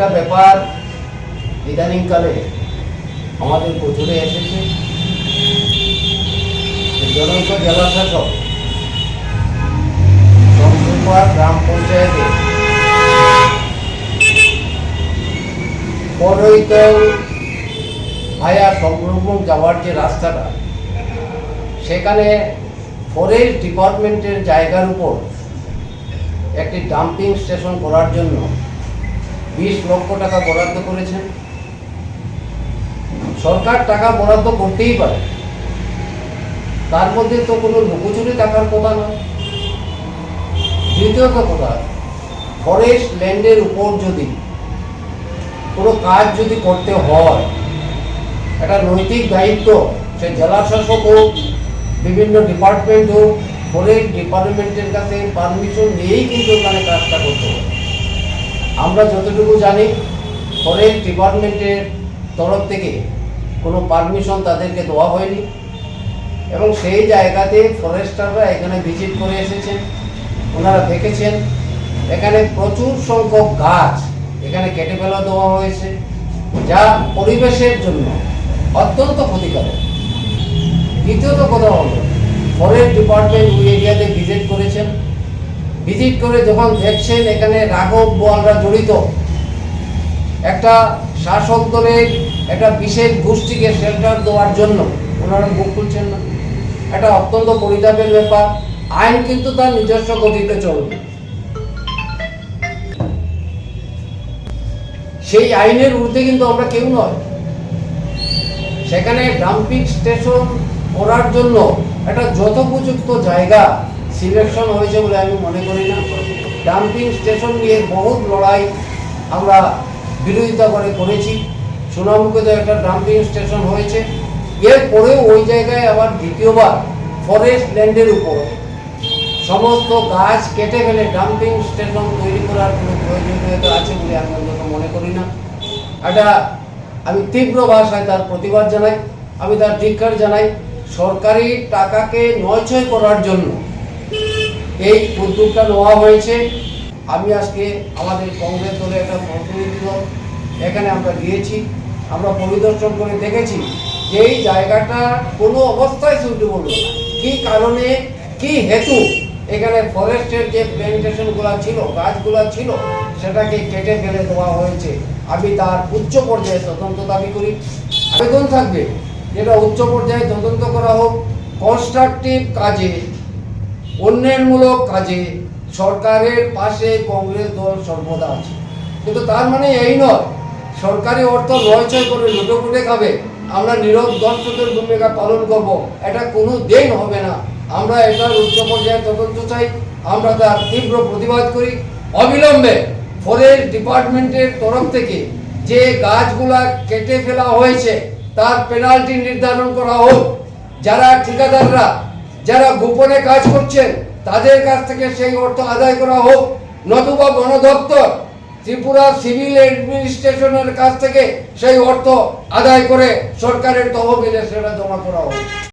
একটা ব্যাপার ইদানিংকালে আমাদের প্রচুরে এসেছে, জনৈক জেলাশাসক শঙ্করপাড় গ্রাম পঞ্চায়েতে বড়ইতল ভায়া সংরক্ষণ যাওয়ার যে রাস্তাটা, সেখানে ফরেস্ট ডিপার্টমেন্টের জায়গার উপর একটি ডাম্পিং স্টেশন করার জন্য 20 লক্ষ টাকা বরাদ্দ করেছেন। সরকার টাকা বরাদ্দ করতেই পারে, তার মধ্যে তো কোনো লুকোচুরি থাকার কথা নয়। দ্বিতীয়ত কথা, ফরেস্ট ল্যান্ডের উপর যদি কোনো কাজ যদি করতে হয়, একটা নৈতিক দায়িত্ব সে জেলা শাসক হোক, বিভিন্ন ডিপার্টমেন্ট হোক, ফরেস্ট ডিপার্টমেন্টের কাছে পারমিশন নিয়েই কিন্তু ওখানে কাজটা করতে হবে। আমরা যতটুকু জানি, ফরেস্ট ডিপার্টমেন্টের তরফ থেকে কোনো পারমিশন তাদেরকে দেওয়া হয়নি, এবং সেই জায়গাতে ফরেস্টাররা এখানে ভিজিট করে এসেছেন। ওনারা দেখেছেন এখানে প্রচুর সংখ্যক গাছ এখানে কেটে ফেলা দেওয়া হয়েছে, যা পরিবেশের জন্য অত্যন্ত ক্ষতিকারক। দ্বিতীয়ত কথা হলো, ফরেস্ট ডিপার্টমেন্ট ওই এরিয়াতে ভিজিট করেছেন। ভিজিট করে যখন দেখছেন এখানে রাঘব বোয়ালরা জড়িত, একটা শাসক দলের একটা বিশেষ গোষ্ঠীকে শেল্টার দেওয়ার জন্য ওনারা মুখ খুলছেন না। এটা অত্যন্ত পরিতাপের ব্যাপার। আইন কিন্তু তার নিজস্ব গতিতে চলবে, সেই আইনের ঊর্ধ্বে কিন্তু আমরা কেউ নয়। সেখানে ডাম্পিং স্টেশন করার জন্য একটা যথোপযুক্ত জায়গা সিলেকশন হয়েছে বলে আমি মনে করি না। ডাম্পিং স্টেশন নিয়ে বহুত লড়াই আমরা বিরোধিতা করেছি। সোনামুখে তো একটা ডাম্পিং স্টেশন হয়েছে, এরপরেও ওই জায়গায় আবার দ্বিতীয়বার ফরেস্ট ল্যান্ডের উপর সমস্ত গাছ কেটে ফেলে ডাম্পিং স্টেশন তৈরি করার কোনো প্রয়োজনীয়তা আছে বলে আমি অন্তত মনে করি না। এটা আমি তীব্র ভাষায় তার প্রতিবাদ জানাই, আমি তার ধিক্কার জানাই। সরকারি টাকাকে নয়ছয় করার জন্য এই উদ্যোগটা নেওয়া হয়েছে। আমি আজকে আমাদের কংগ্রেস দলের একটা প্রতিনিধি দল এখানে আমরা গিয়েছি, আমরা পরিদর্শন করে দেখেছি যে এই জায়গাটা কোনো অবস্থায় সুইটেবল না। কী কারণে, কি হেতু এখানে ফরেস্টের যে প্ল্যান্টেশনগুলো ছিল, গাছগুলো ছিল, সেটাকে কেটে ফেলে দেওয়া হয়েছে। আমি তার উচ্চ পর্যায়ে তদন্ত দাবি করি। আবেদন থাকবে যেটা উচ্চ পর্যায়ে তদন্ত করা হোক। কনস্ট্রাকটিভ কাজে, উন্নয়নমূলক কাজে সরকারের পাশে কংগ্রেস দল সর্বদা আছে, কিন্তু তার মানে এই নয় সরকারি অর্থ নয়ছয় করে লুটোপুটে খাবে, আমরা নীরব দর্শকের ভূমিকা পালন করব, এটা কোনো দিন হবে না। আমরা এটার উচ্চ পর্যায়ে তদন্ত চাই, আমরা তার তীব্র প্রতিবাদ করি। অবিলম্বে ফরেস্ট ডিপার্টমেন্টের তরফ থেকে যে গাছগুলা কেটে ফেলা হয়েছে তার পেনাল্টি নির্ধারণ করা হোক। যারা ঠিকাদাররা, যারা গোপনে কাজ করছেন, তাদের কাছ থেকে সেই অর্থ আদায় করা হোক, নতুবা বন দপ্তর, ত্রিপুরা সিভিল অ্যাডমিনিস্ট্রেশনের কাছ থেকে সেই অর্থ আদায় করে সরকারের তহবিলে সেটা জমা করা হোক।